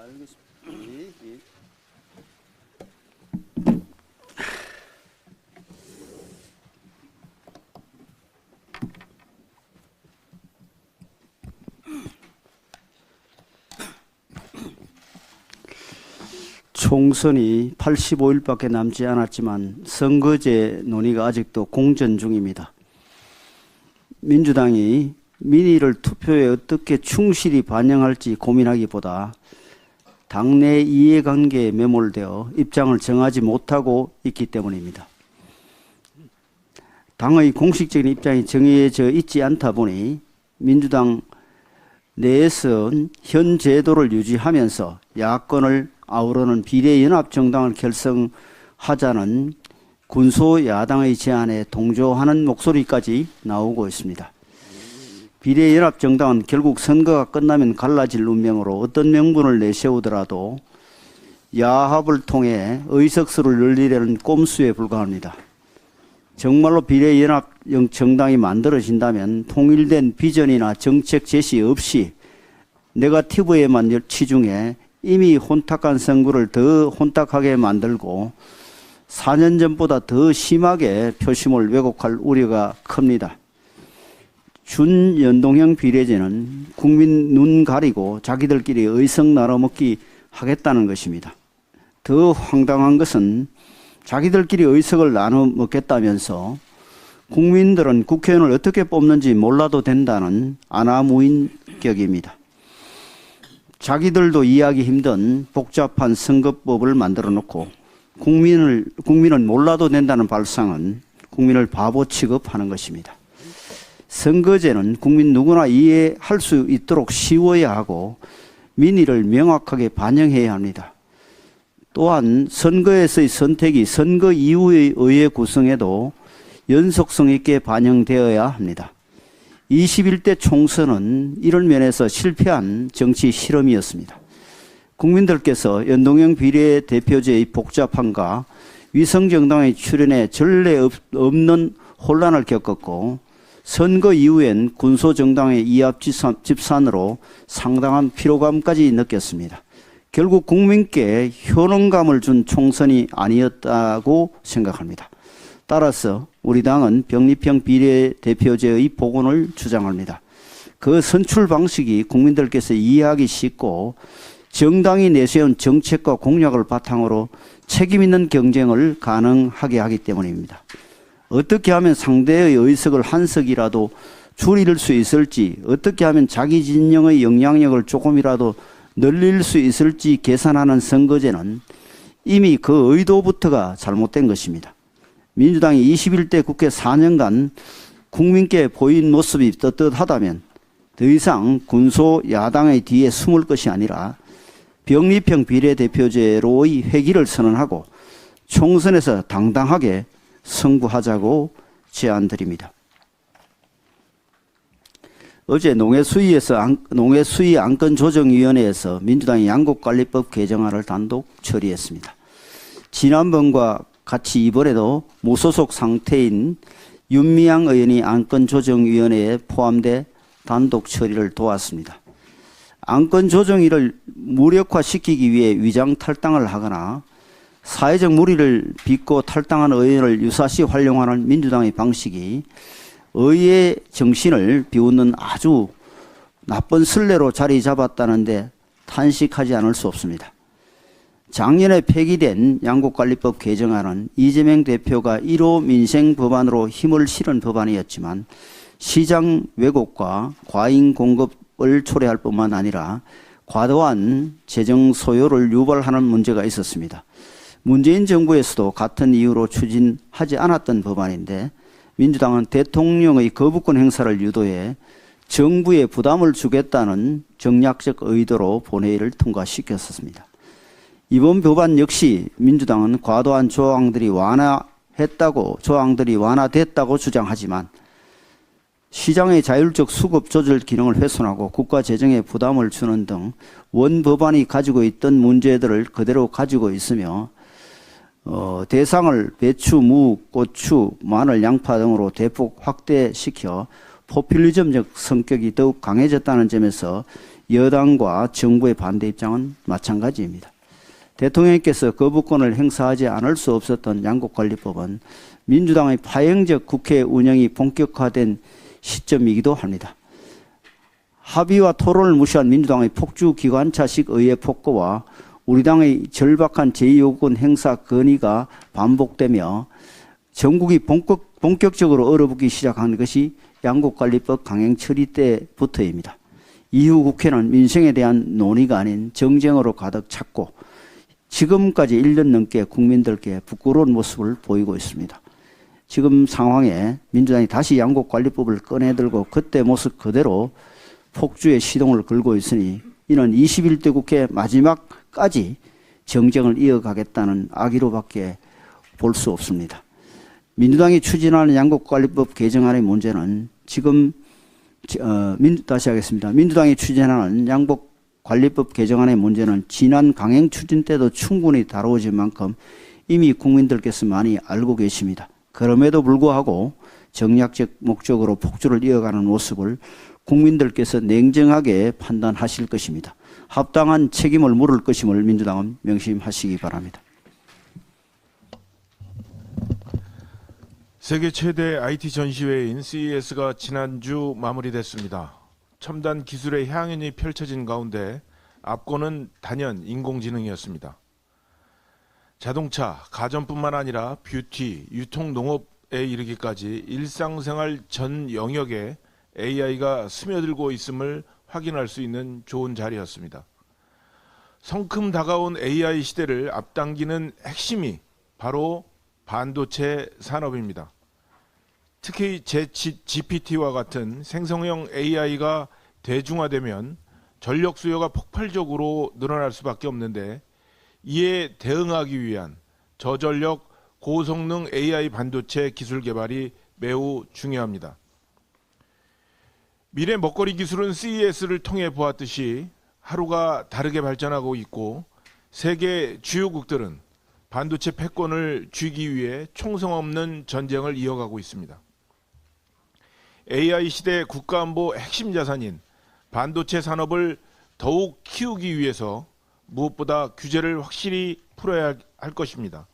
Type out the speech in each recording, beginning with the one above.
알겠습니다. 예, 예. 총선이 85일밖에 남지 않았지만 선거제 논의가 아직도 공전 중입니다. 민주당이 민의를 투표에 어떻게 충실히 반영할지 고민하기보다 당내 이해관계에 매몰되어 입장을 정하지 못하고 있기 때문입니다. 당의 공식적인 입장이 정해져 있지 않다 보니 민주당 내에선 현 제도를 유지하면서 야권을 아우르는 비례연합정당을 결성하자는 군소야당의 제안에 동조하는 목소리까지 나오고 있습니다. 비례연합정당은 결국 선거가 끝나면 갈라질 운명으로 어떤 명분을 내세우더라도 야합을 통해 의석수를 늘리려는 꼼수에 불과합니다. 정말로 비례연합정당이 만들어진다면 통일된 비전이나 정책 제시 없이 네거티브에만 치중해 이미 혼탁한 선거를 더 혼탁하게 만들고 4년 전보다 더 심하게 표심을 왜곡할 우려가 큽니다. 준연동형 비례제는 국민 눈 가리고 자기들끼리 의석 나눠먹기 하겠다는 것입니다. 더 황당한 것은 자기들끼리 의석을 나눠 먹겠다면서 국민들은 국회의원을 어떻게 뽑는지 몰라도 된다는 아나무인격입니다. 자기들도 이해하기 힘든 복잡한 선거법을 만들어 놓고 국민은 몰라도 된다는 발상은 국민을 바보 취급하는 것입니다. 선거제는 국민 누구나 이해할 수 있도록 쉬워야 하고 민의를 명확하게 반영해야 합니다. 또한 선거에서의 선택이 선거 이후의 의회 구성에도 연속성 있게 반영되어야 합니다. 21대 총선은 이런 면에서 실패한 정치 실험이었습니다. 국민들께서 연동형 비례대표제의 복잡함과 위성정당의 출현에 전례 없는 혼란을 겪었고 선거 이후엔 군소정당의 이합 집산으로 상당한 피로감까지 느꼈습니다. 결국 국민께 효능감을 준 총선이 아니었다고 생각합니다. 따라서 우리 당은 병립형 비례대표제의 복원을 주장합니다. 그 선출 방식이 국민들께서 이해하기 쉽고 정당이 내세운 정책과 공약을 바탕으로 책임 있는 경쟁을 가능하게 하기 때문입니다. 어떻게 하면 상대의 의석을 한 석이라도 줄일 수 있을지, 어떻게 하면 자기 진영의 영향력을 조금이라도 늘릴 수 있을지 계산하는 선거제는 이미 그 의도부터가 잘못된 것입니다. 민주당이 21대 국회 4년간 국민께 보인 모습이 떳떳하다면 더 이상 군소 야당의 뒤에 숨을 것이 아니라 병립형 비례대표제로의 회귀를 선언하고 총선에서 당당하게 승부하자고 제안드립니다. 어제 농해수위 안건조정위원회에서 민주당이 양곡관리법 개정안을 단독 처리했습니다. 지난번과 같이 이번에도 무소속 상태인 윤미향 의원이 안건조정위원회에 포함돼 단독 처리를 도왔습니다. 안건조정위를 무력화시키기 위해 위장 탈당을 하거나 사회적 물의를 빚고 탈당한 의원을 유사시 활용하는 민주당의 방식이 의회 정신을 비웃는 아주 나쁜 선례로 자리 잡았다는데 탄식하지 않을 수 없습니다. 작년에 폐기된 양곡관리법 개정안은 이재명 대표가 1호 민생법안으로 힘을 실은 법안이었지만 시장 왜곡과 과잉 공급을 초래할 뿐만 아니라 과도한 재정 소요를 유발하는 문제가 있었습니다. 문재인 정부에서도 같은 이유로 추진하지 않았던 법안인데 민주당은 대통령의 거부권 행사를 유도해 정부에 부담을 주겠다는 정략적 의도로 본회의를 통과시켰습니다. 이번 법안 역시 민주당은 과도한 조항들이 완화됐다고 주장하지만 시장의 자율적 수급 조절 기능을 훼손하고 국가 재정에 부담을 주는 등 원 법안이 가지고 있던 문제들을 그대로 가지고 있으며 대상을 배추, 무, 고추, 마늘, 양파 등으로 대폭 확대시켜 포퓰리즘적 성격이 더욱 강해졌다는 점에서 여당과 정부의 반대 입장은 마찬가지입니다. 대통령께서 거부권을 행사하지 않을 수 없었던 양곡관리법은 민주당의 파행적 국회 운영이 본격화된 시점이기도 합니다. 합의와 토론을 무시한 민주당의 폭주기관차식 의회 폭거와 우리 당의 절박한 제2요구권 행사 건의가 반복되며 전국이 본격적으로 얼어붙기 시작한 것이 양곡관리법 강행 처리 때부터입니다. 이후 국회는 민생에 대한 논의가 아닌 정쟁으로 가득 찼고 지금까지 1년 넘게 국민들께 부끄러운 모습을 보이고 있습니다. 지금 상황에 민주당이 다시 양곡관리법을 꺼내들고 그때 모습 그대로 폭주의 시동을 걸고 있으니 이는 21대 국회 마지막까지 정쟁을 이어가겠다는 악의로밖에 볼 수 없습니다. 민주당이 추진하는 양곡관리법 개정안의 문제는 다시 하겠습니다. 민주당이 추진하는 양곡관리법 개정안의 문제는 지난 강행 추진 때도 충분히 다루어진 만큼 이미 국민들께서 많이 알고 계십니다. 그럼에도 불구하고 정략적 목적으로 폭주를 이어가는 모습을 국민들께서 냉정하게 판단하실 것입니다. 합당한 책임을 물을 것임을 민주당은 명심하시기 바랍니다. 세계 최대 IT 전시회인 CES가 지난주 마무리됐습니다. 첨단 기술의 향연이 펼쳐진 가운데 앞권은 단연 인공지능이었습니다. 자동차, 가전뿐만 아니라 뷰티, 유통, 농업에 이르기까지 일상생활 전 영역에 AI가 스며들고 있음을 확인할 수 있는 좋은 자리였습니다. 성큼 다가온 AI 시대를 앞당기는 핵심이 바로 반도체 산업입니다. 특히 GPT와 같은 생성형 AI가 대중화되면 전력 수요가 폭발적으로 늘어날 수밖에 없는데 이에 대응하기 위한 저전력 고성능 AI 반도체 기술 개발이 매우 중요합니다. 미래 먹거리 기술은 CES를 통해 보았듯이 하루가 다르게 발전하고 있고 세계 주요국들은 반도체 패권을 쥐기 위해 총성 없는 전쟁을 이어가고 있습니다. AI 시대 국가안보 핵심 자산인 반도체 산업을 더욱 키우기 위해서 무엇보다 규제를 확실히 풀어야 할 것입니다.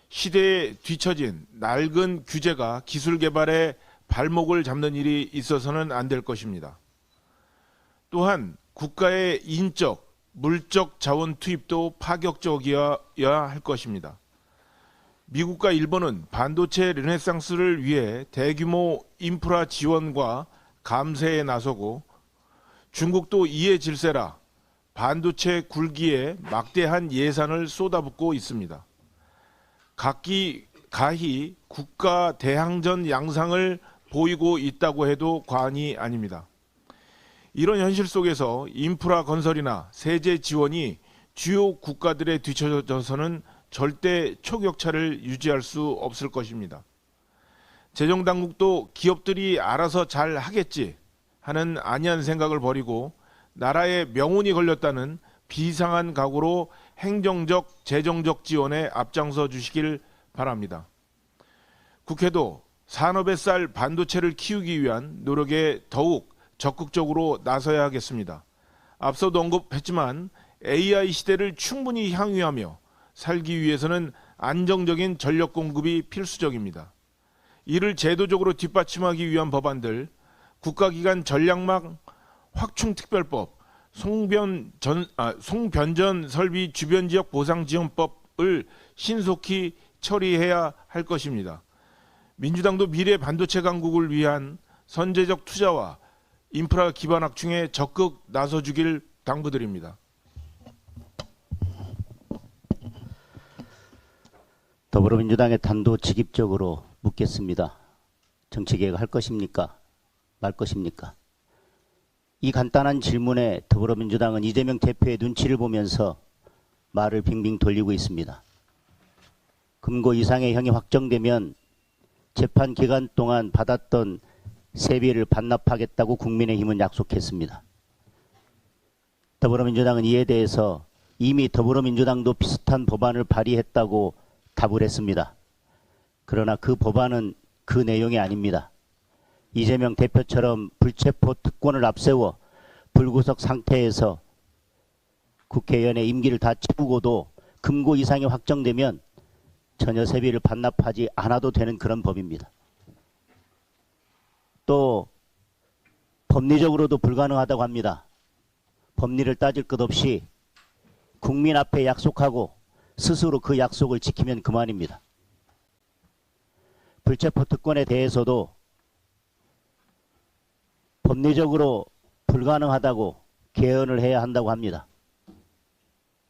시대에 뒤처진 낡은 규제가 기술 개발에 발목을 잡는 일이 있어서는 안 될 것입니다. 또한 국가의 인적, 물적 자원 투입도 파격적이어야 할 것입니다. 미국과 일본은 반도체 르네상스를 위해 대규모 인프라 지원과 감세에 나서고 중국도 이에 질세라 반도체 굴기에 막대한 예산을 쏟아붓고 있습니다. 가히 국가 대항전 양상을 보이고 있다고 해도 과언이 아닙니다. 이런 현실 속에서 인프라 건설이나 세제 지원이 주요 국가들에 뒤처져서는 절대 초격차를 유지할 수 없을 것입니다. 재정당국도 기업들이 알아서 잘 하겠지 하는 안이한 생각을 버리고 나라의 명운이 걸렸다는 비상한 각오로 행정적, 재정적 지원에 앞장서 주시길 바랍니다. 국회도 산업의 쌀 반도체를 키우기 위한 노력에 더욱 적극적으로 나서야 하겠습니다. 앞서도 언급했지만 AI 시대를 충분히 향유하며 살기 위해서는 안정적인 전력 공급이 필수적입니다. 이를 제도적으로 뒷받침하기 위한 법안들, 국가기관 전략망 확충특별법, 송변전 설비 주변지역 보상지원법을 신속히 처리해야 할 것입니다. 민주당도 미래 반도체 강국을 위한 선제적 투자와 인프라 기반 확충에 적극 나서주길 당부드립니다. 더불어민주당의 단도직입적으로 묻겠습니다. 정치개혁 할 것입니까? 말 것입니까? 이 간단한 질문에 더불어민주당은 이재명 대표의 눈치를 보면서 말을 빙빙 돌리고 있습니다. 금고 이상의 형이 확정되면 재판 기간 동안 받았던 세비를 반납하겠다고 국민의힘은 약속했습니다. 더불어민주당은 이에 대해서 이미 더불어민주당도 비슷한 법안을 발의했다고 답을 했습니다. 그러나 그 법안은 그 내용이 아닙니다. 이재명 대표처럼 불체포 특권을 앞세워 불구속 상태에서 국회의원의 임기를 다 채우고도 금고 이상이 확정되면 전혀 세비를 반납하지 않아도 되는 그런 법입니다. 또 법리적으로도 불가능하다고 합니다. 법리를 따질 것 없이 국민 앞에 약속하고 스스로 그 약속을 지키면 그만입니다. 불체포 특권에 대해서도 법리적으로 불가능하다고 개헌을 해야 한다고 합니다.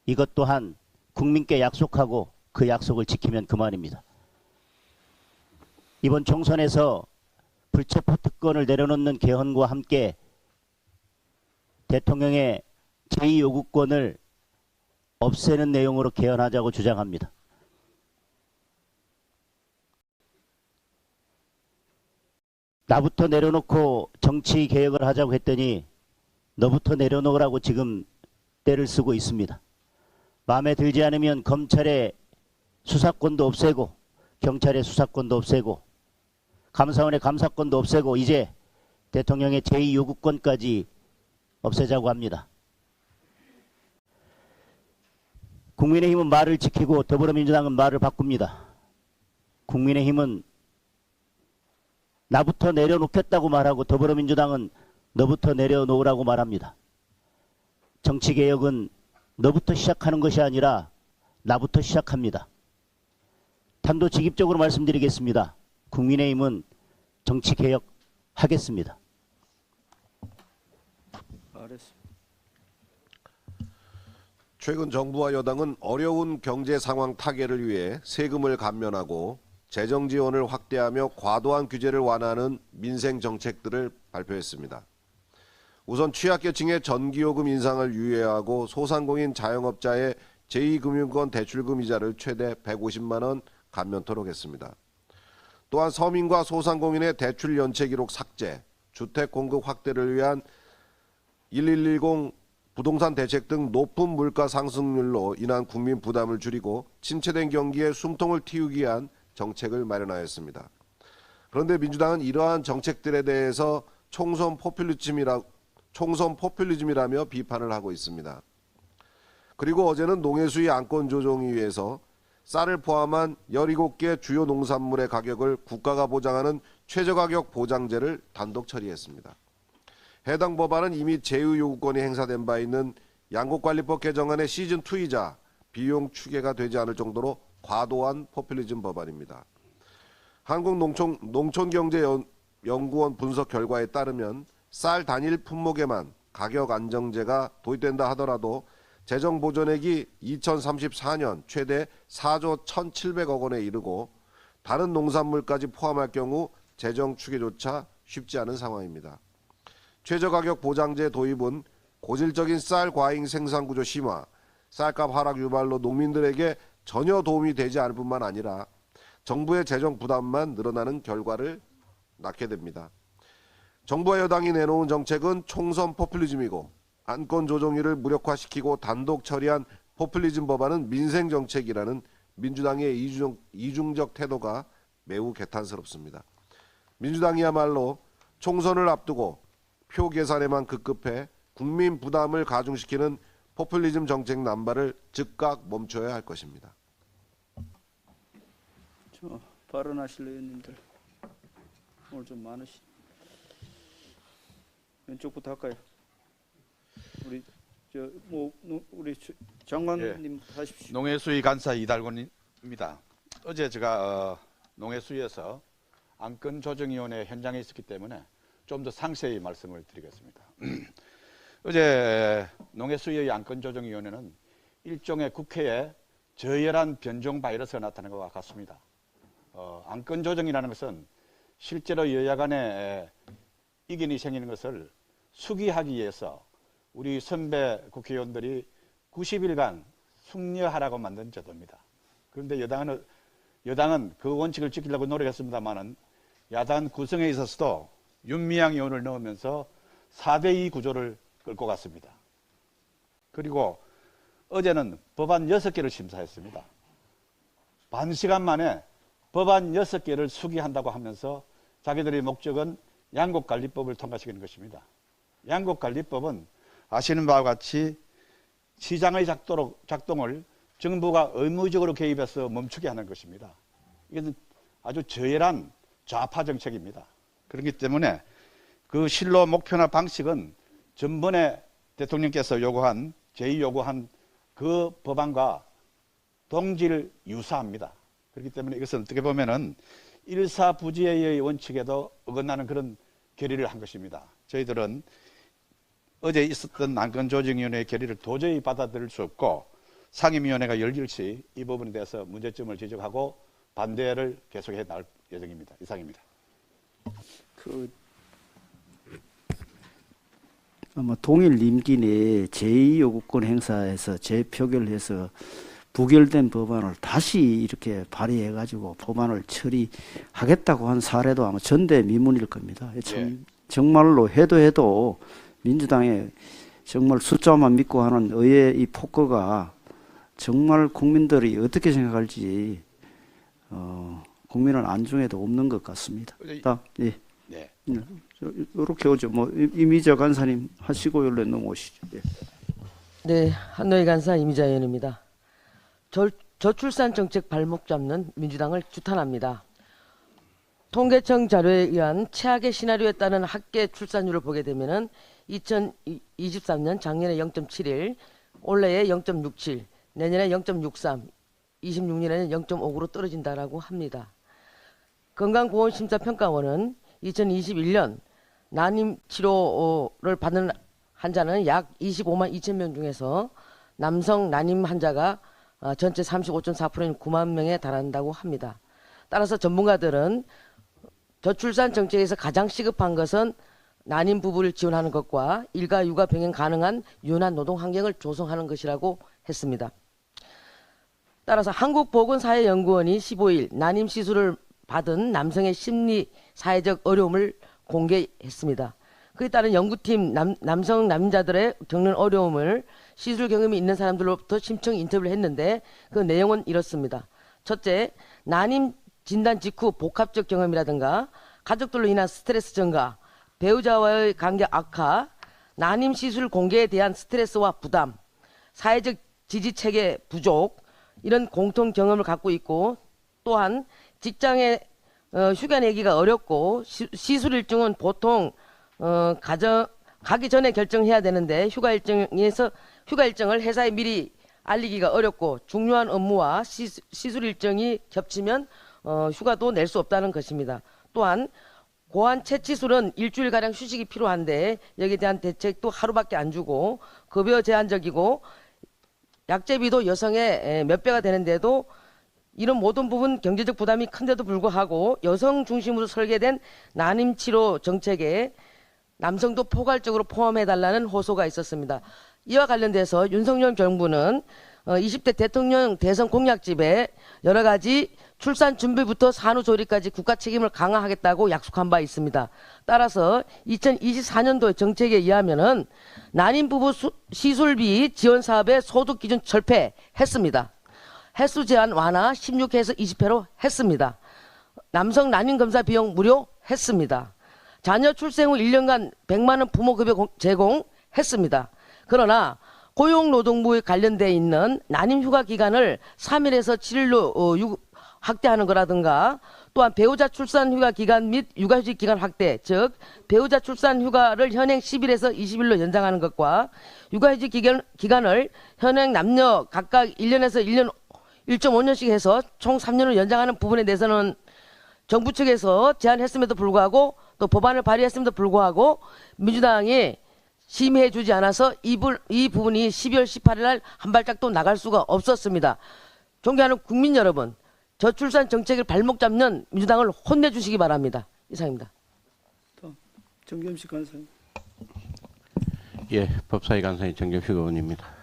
이것 또한 국민께 약속하고 그 약속을 지키면 그만입니다. 이번 총선에서 불체포 특권을 내려놓는 개헌과 함께 대통령의 제2요구권을 없애는 내용으로 개헌하자고 주장합니다. 나부터 내려놓고 정치 개혁을 하자고 했더니 너부터 내려놓으라고 지금 때를 쓰고 있습니다. 마음에 들지 않으면 검찰의 수사권도 없애고 경찰의 수사권도 없애고 감사원의 감사권도 없애고 이제 대통령의 제2요구권까지 없애자고 합니다. 국민의힘은 말을 지키고 더불어민주당은 말을 바꿉니다. 국민의힘은 나부터 내려놓겠다고 말하고 더불어민주당은 너부터 내려놓으라고 말합니다. 정치개혁은 너부터 시작하는 것이 아니라 나부터 시작합니다. 단도직입적으로 말씀드리겠습니다. 국민의힘은 정치개혁 하겠습니다. 최근 정부와 여당은 어려운 경제 상황 타개를 위해 세금을 감면하고 재정 지원을 확대하며 과도한 규제를 완화하는 민생 정책들을 발표했습니다. 우선 취약계층의 전기요금 인상을 유예하고 소상공인 자영업자의 제2금융권 대출금 이자를 최대 150만 원 감면토록 했습니다. 또한 서민과 소상공인의 대출 연체 기록 삭제, 주택 공급 확대를 위한 1110 부동산 대책 등 높은 물가 상승률로 인한 국민 부담을 줄이고 침체된 경기에 숨통을 틔우기 위한 정책을 마련하였습니다. 그런데 민주당은 이러한 정책들에 대해서 총선 포퓰리즘이라며 비판을 하고 있습니다. 그리고 어제는 농해수위 안건조정위에서 쌀을 포함한 17개 주요 농산물의 가격을 국가가 보장하는 최저가격 보장제를 단독 처리했습니다. 해당 법안은 이미 제휴요구권이 행사된 바 있는 양곡관리법 개정안의 시즌2이자 비용 추계가 되지 않을 정도로 과도한 포퓰리즘 법안입니다. 한국농촌경제연구원 분석 결과에 따르면 쌀 단일 품목에만 가격 안정제가 도입된다 하더라도 재정 보존액이 2034년 최대 4조 1,700억 원에 이르고 다른 농산물까지 포함할 경우 재정 추계조차 쉽지 않은 상황입니다. 최저가격 보장제 도입은 고질적인 쌀 과잉 생산 구조 심화, 쌀값 하락 유발로 농민들에게 전혀 도움이 되지 않을 뿐만 아니라 정부의 재정 부담만 늘어나는 결과를 낳게 됩니다. 정부와 여당이 내놓은 정책은 총선 포퓰리즘이고 안건 조정위를 무력화시키고 단독 처리한 포퓰리즘 법안은 민생 정책이라는 민주당의 이중적 태도가 매우 개탄스럽습니다. 민주당이야말로 총선을 앞두고 표 계산에만 급급해 국민 부담을 가중시키는 포퓰리즘 정책 남발을 즉각 멈춰야 할 것입니다. 발언하실 의원님들 오늘 좀 많으시. 왼쪽부터 할까요? 우리 장관님 하십시오. 농해수위 간사 이달권입니다. 어제 제가 농해수위에서 안건조정위원회 현장에 있었기 때문에 좀 더 상세히 말씀을 드리겠습니다. 어제 농해수위의 안건조정위원회는 일종의 국회에 저열한 변종 바이러스가 나타난 것과 같습니다. 안건조정이라는 것은 실제로 여야 간에 이견이 생기는 것을 수기하기 위해서 우리 선배 국회의원들이 90일간 숙려하라고 만든 제도입니다. 그런데 여당은 그 원칙을 지키려고 노력했습니다만은 야당 구성에 있어서도 윤미향 의원을 넣으면서 4대2 구조를 끌고 갔습니다. 그리고 어제는 법안 6개를 심사했습니다. 반 시간 만에 법안 6개를 수기한다고 하면서 자기들의 목적은 양곡관리법을 통과시키는 것입니다. 양곡관리법은 아시는 바와 같이 시장의 작동을 정부가 의무적으로 개입해서 멈추게 하는 것입니다. 이것은 아주 저열한 좌파 정책입니다. 그렇기 때문에 그 실로 목표나 방식은 전번에 대통령께서 제의 요구한 그 법안과 동질 유사합니다. 그렇기 때문에 이것은 어떻게 보면은 일사부지의 원칙에도 어긋나는 그런 결의를 한 것입니다. 저희들은 어제 있었던 난건조정위원회의 결의를 도저히 받아들일 수 없고 상임위원회가 열릴 시 이 부분에 대해서 문제점을 지적하고 반대를 계속해 나갈 예정입니다. 이상입니다. 동일 임기 내에 제2요구권 행사에서 재표결해서 부결된 법안을 다시 이렇게 발의해가지고 법안을 처리하겠다고 한 사례도 아마 전대미문일 겁니다. 정말로 해도 민주당의 정말 숫자만 믿고 하는 의회 이 폭거가 정말 국민들이 어떻게 생각할지 국민은 안중에도 없는 것 같습니다. 예. 네. 이렇게 오죠. 이미자 간사님 하시고 연락 넘어오시죠. 예. 네, 한노희 간사 이미자 의원입니다. 저출산 정책 발목 잡는 민주당을 규탄합니다. 통계청 자료에 의한 최악의 시나리오에 따른 학계 출산율을 보게 되면은 2023년 작년에 0.71, 올해에 0.67, 내년에 0.63, 26년에는 0.59로 떨어진다라고 합니다. 건강보험심사평가원은 2021년 난임 치료를 받는 환자는 약 25만 2천 명 중에서 남성 난임 환자가 전체 35.4%인 9만 명에 달한다고 합니다. 따라서 전문가들은 저출산 정책에서 가장 시급한 것은 난임 부부를 지원하는 것과 일가 육아 병행 가능한 유연한 노동 환경을 조성하는 것이라고 했습니다. 따라서 한국보건사회연구원이 15일 난임 시술을 받은 남성의 심리 사회적 어려움을 공개했습니다. 그에 따른 연구팀 남성 난임자들의 겪는 어려움을 시술 경험이 있는 사람들로부터 심층 인터뷰를 했는데 그 내용은 이렇습니다. 첫째, 난임 진단 직후 복합적 경험이라든가 가족들로 인한 스트레스 증가, 배우자와의 관계 악화, 난임 시술 공개에 대한 스트레스와 부담, 사회적 지지 체계 부족, 이런 공통 경험을 갖고 있고, 또한 직장에 휴가 내기가 어렵고 시술 일정은 보통 가기 전에 결정해야 되는데 휴가 일정을 회사에 미리 알리기가 어렵고 중요한 업무와 시술 일정이 겹치면 휴가도 낼 수 없다는 것입니다. 또한 고환 채취술은 일주일가량 휴식이 필요한데 여기에 대한 대책도 하루밖에 안 주고 급여 제한적이고 약제비도 여성의 몇 배가 되는데도 이런 모든 부분 경제적 부담이 큰데도 불구하고 여성 중심으로 설계된 난임치료 정책에 남성도 포괄적으로 포함해달라는 호소가 있었습니다. 이와 관련돼서 윤석열 정부는 20대 대통령 대선 공약집에 여러 가지 출산 준비부터 산후조리까지 국가 책임을 강화하겠다고 약속한 바 있습니다. 따라서 2024년도의 정책에 의하면은 난임 부부 시술비 지원 사업의 소득 기준 철폐했습니다. 횟수 제한 완화 16회에서 20회로 했습니다. 남성 난임 검사 비용 무료했습니다. 자녀 출생 후 1년간 100만 원 부모급여 제공했습니다. 그러나 고용노동부에 관련돼 있는 난임 휴가 기간을 3일에서 7일로 확대하는 거라든가 또한 배우자 출산 휴가 기간 및 육아휴직 기간 확대, 즉 배우자 출산 휴가를 현행 10일에서 20일로 연장하는 것과 육아휴직 기간을 현행 남녀 각각 1년에서 1.5년씩 해서 총 3년을 연장하는 부분에 대해서는 정부 측에서 제안했음에도 불구하고 또 법안을 발의했음에도 불구하고 민주당이 심의해 주지 않아서 이 부분이 12월 18일 날 한 발짝도 나갈 수가 없었습니다. 존경하는 국민 여러분, 저출산 정책을 발목 잡는 민주당을 혼내주시기 바랍니다. 이상입니다. 정겸식 간사님. 예, 법사위 간사인 정겸식 의원입니다.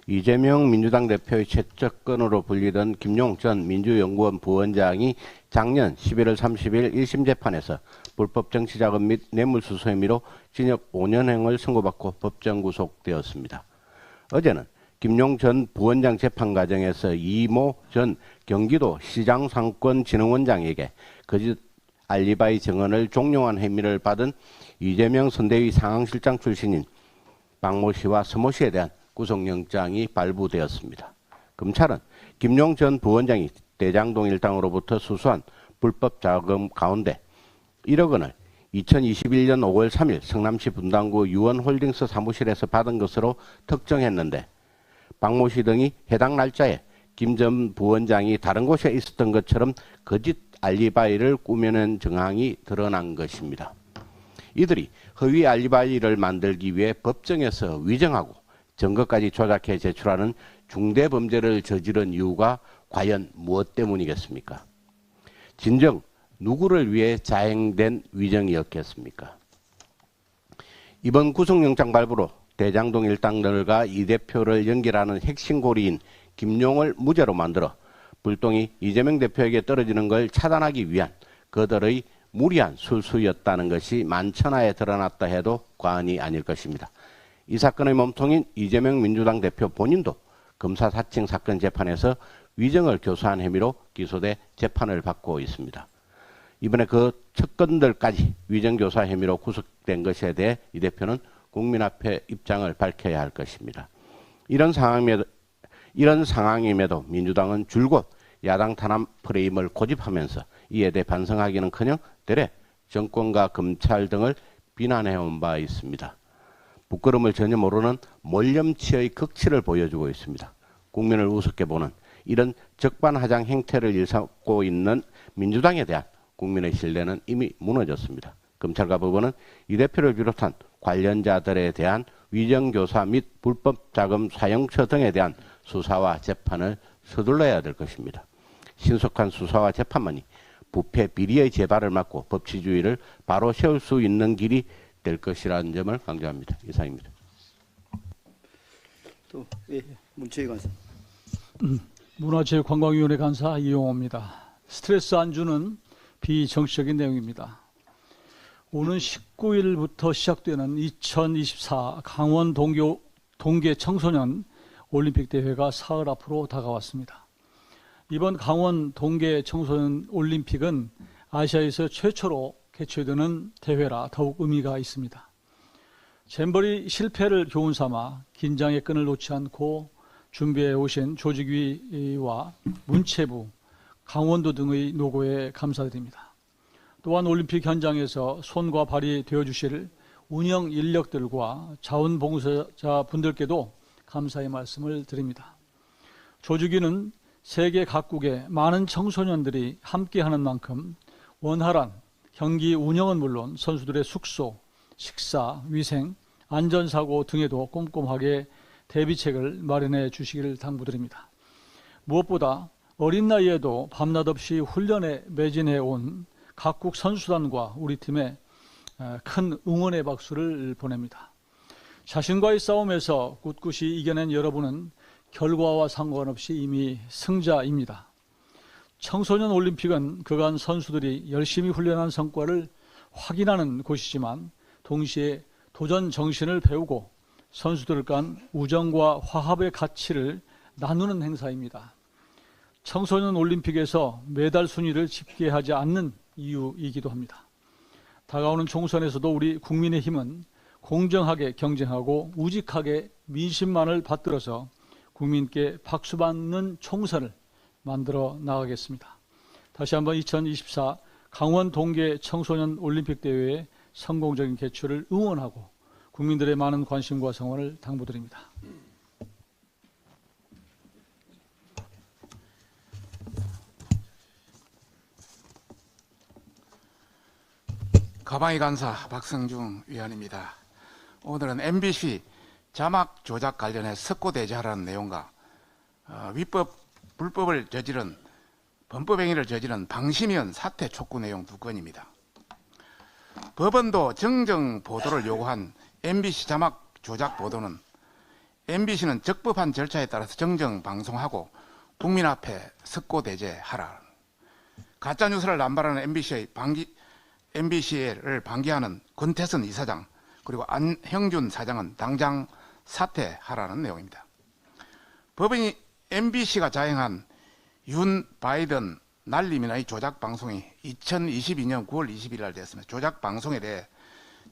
이재명 민주당 대표의 최측근으로 불리던 김용 전 민주연구원 부원장이 작년 11월 30일 1심 재판에서 불법 정치자금 및 뇌물수수 혐의로 징역 5년형을 선고받고 법정 구속되었습니다. 어제는 김용 전 부원장 재판 과정에서 이모 전 경기도 시장상권진흥원장에게 거짓 알리바이 증언을 종용한 혐의를 받은 이재명 선대위 상황실장 출신인 박모 씨와 서모 씨에 대한 구속영장이 발부되었습니다. 검찰은 김용 전 부원장이 대장동 일당으로부터 수수한 불법 자금 가운데 1억 원을 2021년 5월 3일 성남시 분당구 유원홀딩스 사무실에서 받은 것으로 특정했는데 박모 씨 등이 해당 날짜에 김 전 부원장이 다른 곳에 있었던 것처럼 거짓 알리바이를 꾸며낸 정황이 드러난 것입니다. 이들이 허위 알리바이를 만들기 위해 법정에서 위정하고 증거까지 조작해 제출하는 중대범죄를 저지른 이유가 과연 무엇 때문이겠습니까? 진정 누구를 위해 자행된 위정이었겠습니까? 이번 구속영장 발부로 대장동 일당들과 이 대표를 연결하는 핵심 고리인 김용을 무죄로 만들어 불똥이 이재명 대표에게 떨어지는 걸 차단하기 위한 그들의 무리한 술수였다는 것이 만천하에 드러났다 해도 과언이 아닐 것입니다. 이 사건의 몸통인 이재명 민주당 대표 본인도 검사 사칭 사건 재판에서 위정을 교사한 혐의로 기소돼 재판을 받고 있습니다. 이번에 그 척건들까지 위정교사 혐의로 구속된 것에 대해 이 대표는 국민 앞에 입장을 밝혀야 할 것입니다. 이런 상황임에도 민주당은 줄곧 야당 탄압 프레임을 고집하면서 이에 대해 반성하기는커녕 되레 정권과 검찰 등을 비난해온 바 있습니다. 부끄러움을 전혀 모르는 몰염치의 극치를 보여주고 있습니다. 국민을 우습게 보는 이런 적반하장 행태를 일삼고 있는 민주당에 대한 국민의 신뢰는 이미 무너졌습니다. 검찰과 법원은 이 대표를 비롯한 관련자들에 대한 위정교사 및 불법 자금 사용처 등에 대한 수사와 재판을 서둘러야 될 것입니다. 신속한 수사와 재판만이 부패 비리의 재발을 막고 법치주의를 바로 세울 수 있는 길이 될 것이라는 점을 강조합니다. 이상입니다. 또 문체위 간사. 문화체육관광위원회 간사 이용호입니다. 스트레스 안주는 비정치적인 내용입니다. 오는 19일부터 시작되는 2024 강원 동계 청소년 올림픽 대회가 사흘 앞으로 다가왔습니다. 이번 강원 동계 청소년 올림픽은 아시아에서 최초로 개최되는 대회라 더욱 의미가 있습니다. 잼버리 실패를 교훈 삼아 긴장의 끈을 놓지 않고 준비해 오신 조직위와 문체부, 강원도 등의 노고에 감사드립니다. 또한 올림픽 현장에서 손과 발이 되어주실 운영 인력들과 자원봉사자 분들께도 감사의 말씀을 드립니다. 조직위는 세계 각국의 많은 청소년들이 함께하는 만큼 원활한 경기 운영은 물론 선수들의 숙소, 식사, 위생, 안전사고 등에도 꼼꼼하게 대비책을 마련해 주시기를 당부드립니다. 무엇보다 어린 나이에도 밤낮 없이 훈련에 매진해 온 각국 선수단과 우리 팀에 큰 응원의 박수를 보냅니다. 자신과의 싸움에서 꿋꿋이 이겨낸 여러분은 결과와 상관없이 이미 승자입니다. 청소년 올림픽은 그간 선수들이 열심히 훈련한 성과를 확인하는 곳이지만 동시에 도전 정신을 배우고 선수들 간 우정과 화합의 가치를 나누는 행사입니다. 청소년 올림픽에서 메달 순위를 집계하지 않는 이유이기도 합니다. 다가오는 총선에서도 우리 국민의힘은 공정하게 경쟁하고 우직하게 민심만을 받들어서 국민께 박수받는 총선을 만들어 나가겠습니다. 다시 한번 2024 강원 동계 청소년 올림픽 대회의 성공적인 개최를 응원하고 국민들의 많은 관심과 성원을 당부드립니다. 가방위 간사 박성중 위원입니다. 오늘은 MBC 자막 조작 관련해 석고대죄하라는 내용과 불법을 저지른 범법행위를 저지른 방심위원 사퇴 촉구 내용 두 건입니다. 법원도 정정 보도를 요구한 MBC 자막 조작 보도는 MBC는 적법한 절차에 따라서 정정 방송하고 국민 앞에 석고대죄하라. 가짜뉴스를 남발하는 MBC를 방기하는 권태선 이사장 그리고 안형준 사장은 당장 사퇴하라는 내용입니다. 법원이 MBC가 자행한 윤 바이든 날리민의 조작 방송이 2022년 9월 20일 날 됐습니다. 조작 방송에 대해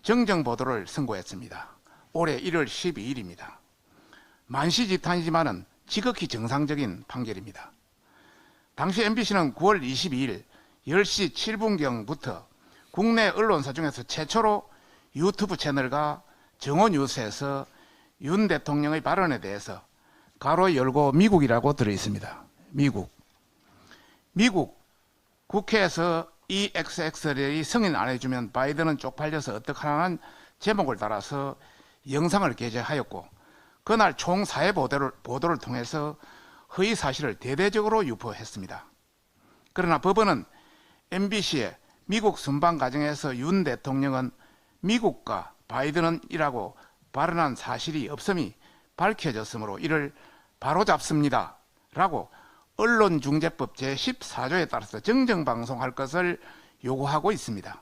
정정 보도를 선고했습니다. 올해 1월 12일입니다. 만시지탄이지만은 지극히 정상적인 판결입니다. 당시 MBC는 9월 22일 10시 7분경부터 국내 언론사 중에서 최초로 유튜브 채널과 정오뉴스에서 윤 대통령의 발언에 대해서 가로 열고 미국이라고 들어있습니다. 미국 국회에서 EXXL이 승인 안 해주면 바이든은 쪽팔려서 어떡하라는 제목을 달아서 영상을 게재하였고, 그날 총 4회 보도를 통해서 허위 사실을 대대적으로 유포했습니다. 그러나 법원은 MBC의 미국 순방 과정에서 윤 대통령은 미국과 바이든은이라고 발언한 사실이 없음이 밝혀졌으므로 이를 바로잡습니다 라고 언론중재법 제14조에 따라서 정정방송할 것을 요구하고 있습니다.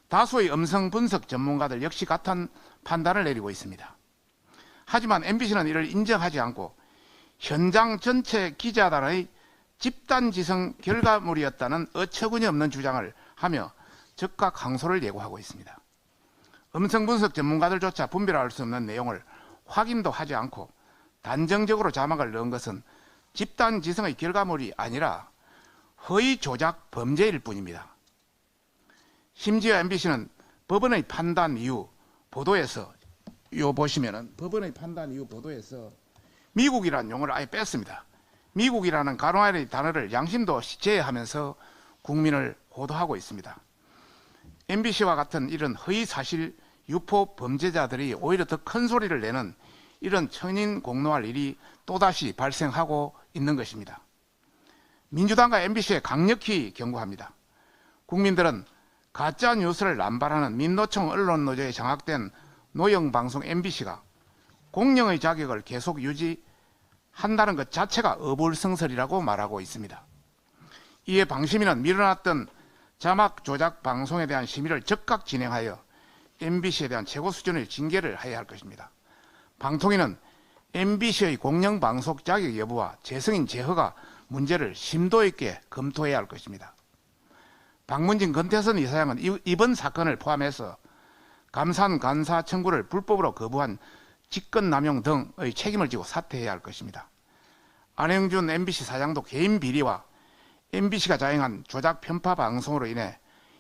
다수의 음성 분석 전문가들 역시 같은 판단을 내리고 있습니다. 하지만 MBC는 이를 인정하지 않고 현장 전체 기자단의 집단지성 결과물이었다는 어처구니 없는 주장을 하며 즉각 항소를 예고하고 있습니다. 음성 분석 전문가들조차 분별할 수 없는 내용을 확인도 하지 않고 단정적으로 자막을 넣은 것은 집단지성의 결과물이 아니라 허위 조작 범죄일 뿐입니다. 심지어 MBC는 법원의 판단 이후 보도에서 보시면은 법원의 판단 이후 보도에서 미국이라는 용어를 아예 뺐습니다. 미국이라는 가로알의 단어를 양심도 제외하면서 국민을 호도하고 있습니다. MBC와 같은 이런 허위 사실 유포 범죄자들이 오히려 더 큰 소리를 내는 이런 천인공노할 일이 또다시 발생하고 있는 것입니다. 민주당과 MBC에 강력히 경고합니다. 국민들은 가짜 뉴스를 남발하는 민노총 언론노조에 장악된 노영방송 MBC가 공영의 자격을 계속 유지한다는 것 자체가 어불성설이라고 말하고 있습니다. 이에 방심위는 밀어놨던 자막 조작 방송에 대한 심의를 즉각 진행하여 MBC에 대한 최고 수준의 징계를 해야 할 것입니다. 방통위는 MBC의 공영방송 자격 여부와 재승인 제허가 문제를 심도 있게 검토해야 할 것입니다. 박문진 건태선 이사장은 이번 사건을 포함해서 감산 간사 청구를 불법으로 거부한 직권남용 등의 책임을 지고 사퇴해야 할 것입니다. 안영준 MBC 사장도 개인 비리와 MBC가 자행한 조작 편파 방송으로 인해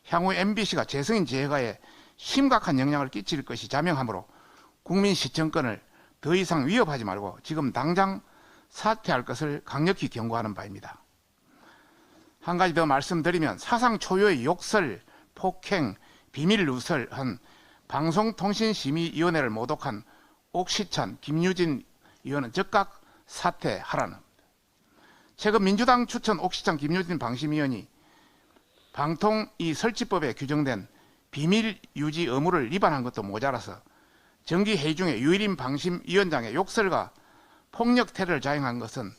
향후 MBC가 재승인 제허가에 심각한 영향을 끼칠 것이 자명하므로 국민 시청권을 더 이상 위협하지 말고 지금 당장 사퇴할 것을 강력히 경고하는 바입니다. 한 가지 더 말씀드리면 사상 초유의 욕설, 폭행, 비밀 누설한 방송통신심의위원회를 모독한 옥시찬, 김유진 의원은 즉각 사퇴하라는 겁니다. 최근 민주당 추천 옥시찬, 김유진 방심위원이 방통위 설치법에 규정된 비밀 유지 의무를 위반한 것도 모자라서 정기회의 중에 유일인 방심위원장의 욕설과 폭력 테러를 자행한 것은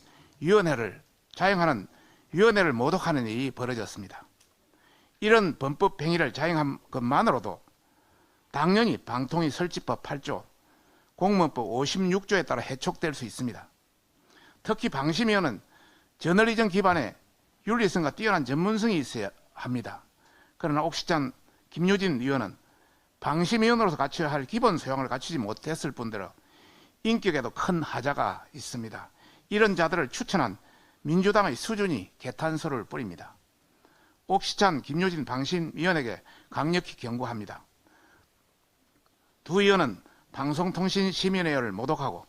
자행하는 위원회를 모독하는 일이 벌어졌습니다. 이런 범법 행위를 자행한 것만으로도 당연히 방통위 설치법 8조, 공무원법 56조에 따라 해촉될 수 있습니다. 특히 방심위원은 저널리즘 기반의 윤리성과 뛰어난 전문성이 있어야 합니다. 그러나 옥시찬, 김유진 의원은 방심위원으로서 갖춰야 할 기본 소양을 갖추지 못했을 뿐더러 인격에도 큰 하자가 있습니다. 이런 자들을 추천한 민주당의 수준이 개탄소를 뿌립니다. 옥시찬, 김유진 방심위원에게 강력히 경고합니다. 두 의원은 방송통신심의위원회를 모독하고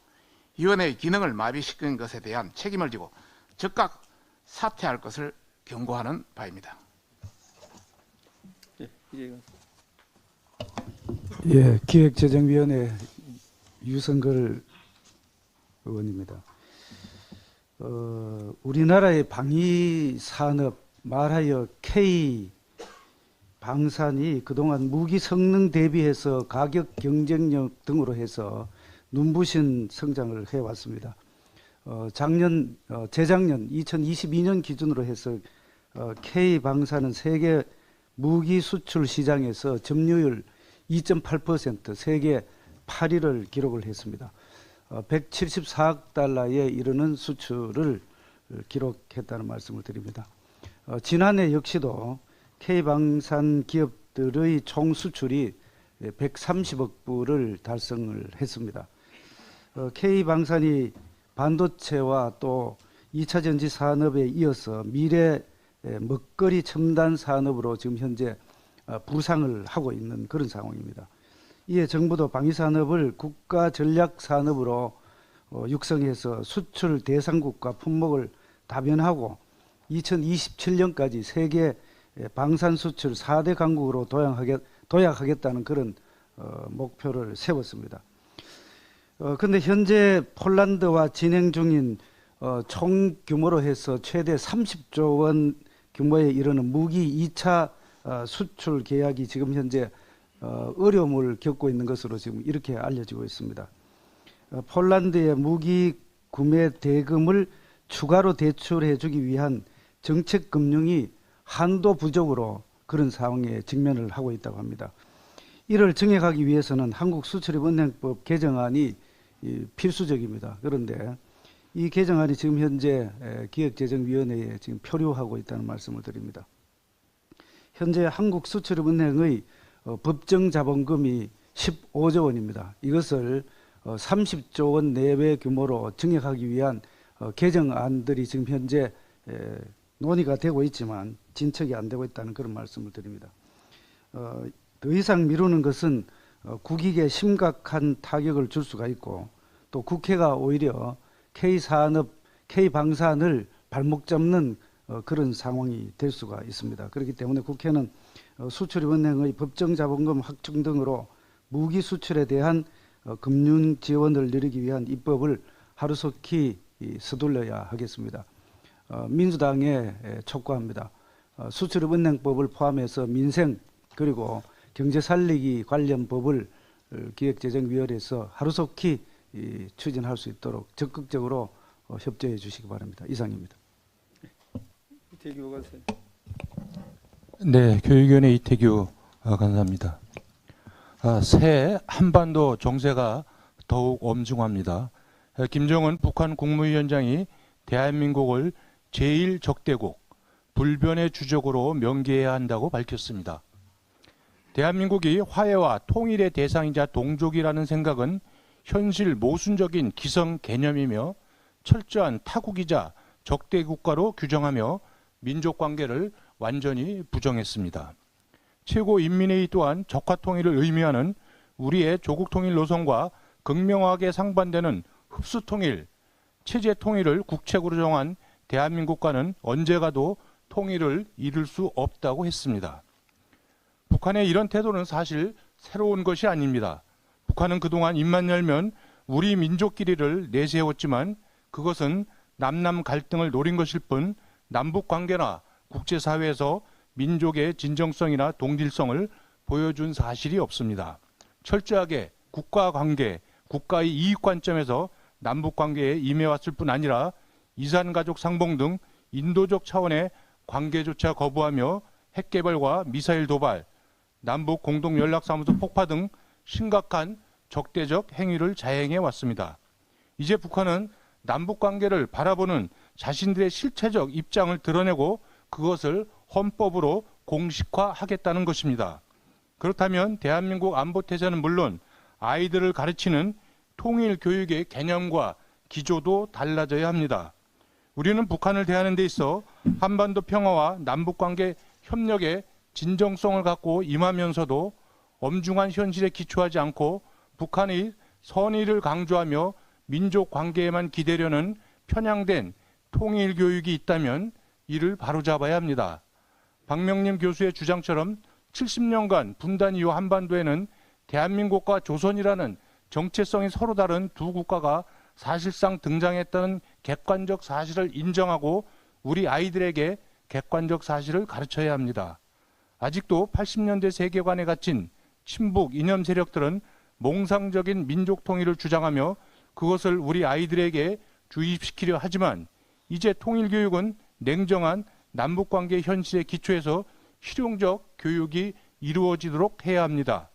위원회의 기능을 마비시킨 것에 대한 책임을 지고 즉각 사퇴할 것을 경고하는 바입니다. 예, 기획재정위원회 유성걸 의원입니다. 우리나라의 방위 산업 말하여 K 방산이 그동안 무기 성능 대비해서 가격 경쟁력 등으로 해서 눈부신 성장을 해왔습니다. 재작년 2022년 기준으로 해서 K 방산은 세계 무기 수출 시장에서 점유율 2.8%, 세계 8위를 기록을 했습니다. 174억 달러에 이르는 수출을 기록했다는 말씀을 드립니다. 지난해 역시도 K방산 기업들의 총 수출이 130억 불을 달성을 했습니다. K방산이 반도체와 또 2차 전지 산업에 이어서 미래 먹거리 첨단 산업으로 지금 현재 부상을 하고 있는 그런 상황입니다. 이에 정부도 방위산업을 국가 전략 산업으로 육성해서 수출 대상국과 품목을 다변하고 2027년까지 세계 방산 수출 4대 강국으로 도약하겠다는 그런 목표를 세웠습니다. 그런데 현재 폴란드와 진행 중인 총 규모로 해서 최대 30조 원 규모에 이르는 무기 2차 수출 계약이 지금 현재 어려움을 겪고 있는 것으로 지금 이렇게 알려지고 있습니다. 폴란드의 무기 구매 대금을 추가로 대출해 주기 위한 정책 금융이 한도 부족으로 그런 상황에 직면을 하고 있다고 합니다. 이를 정액하기 위해서는 한국수출입은행법 개정안이 필수적입니다. 그런데 이 개정안이 지금 현재 기획재정위원회에 지금 표류하고 있다는 말씀을 드립니다. 현재 한국수출입은행의 법정 자본금이 15조 원입니다. 이것을 30조 원 내외 규모로 증액하기 위한 개정안들이 지금 현재 논의가 되고 있지만 진척이 안 되고 있다는 그런 말씀을 드립니다. 더 이상 미루는 것은 국익에 심각한 타격을 줄 수가 있고 또 국회가 오히려 K산업, K방산을 발목 잡는 그런 상황이 될 수가 있습니다. 그렇기 때문에 국회는 수출입은행의 법정자본금 확충 등으로 무기 수출에 대한 금융 지원을 누리기 위한 입법을 하루속히 서둘러야 하겠습니다. 민주당에 촉구합니다. 수출입은행법을 포함해서 민생 그리고 경제 살리기 관련 법을 기획재정위원회에서 하루속히 추진할 수 있도록 적극적으로 협조해 주시기 바랍니다. 이상입니다. 이태규 간사님. 네, 교육위원회 이태규 간사입니다. 새해 한반도 정세가 더욱 엄중합니다. 김정은 북한 국무위원장이 대한민국을 제1적대국, 불변의 주적으로 명기해야 한다고 밝혔습니다. 대한민국이 화해와 통일의 대상이자 동족이라는 생각은 현실 모순적인 기성 개념이며 철저한 타국이자 적대 국가로 규정하며 민족 관계를 완전히 부정했습니다. 최고인민회의 또한 적화통일을 의미하는 우리의 조국통일 노선과 극명하게 상반되는 흡수통일, 체제통일을 국책으로 정한 대한민국과는 언제 가도 통일을 이룰 수 없다고 했습니다. 북한의 이런 태도는 사실 새로운 것이 아닙니다. 북한은 그동안 입만 열면 우리 민족끼리를 내세웠지만 그것은 남남 갈등을 노린 것일 뿐 남북관계나 국제사회에서 민족의 진정성이나 동질성을 보여준 사실이 없습니다. 철저하게 국가관계, 국가의 이익 관점에서 남북관계에 임해왔을 뿐 아니라 이산가족 상봉 등 인도적 차원의 관계조차 거부하며 핵개발과 미사일 도발, 남북 공동연락사무소 폭파 등 심각한 적대적 행위를 자행해 왔습니다. 이제 북한은 남북관계를 바라보는 자신들의 실체적 입장을 드러내고 그것을 헌법으로 공식화하겠다는 것입니다. 그렇다면 대한민국 안보태세는 물론 아이들을 가르치는 통일 교육의 개념과 기조도 달라져야 합니다. 우리는 북한을 대하는 데 있어 한반도 평화와 남북관계 협력에 진정성을 갖고 임하면서도 엄중한 현실에 기초하지 않고 북한의 선의를 강조하며 민족 관계에만 기대려는 편향된 통일 교육이 있다면 이를 바로잡아야 합니다. 박명림 교수의 주장처럼 70년간 분단 이후 한반도에는 대한민국과 조선이라는 정체성이 서로 다른 두 국가가 사실상 등장했다는 객관적 사실을 인정하고 우리 아이들에게 객관적 사실을 가르쳐야 합니다. 아직도 80년대 세계관에 갇힌 친북 이념 세력들은 몽상적인 민족 통일을 주장하며 그것을 우리 아이들에게 주입시키려 하지만 이제 통일 교육은 냉정한 남북관계 현실에 기초해서 실용적 교육이 이루어지도록 해야 합니다.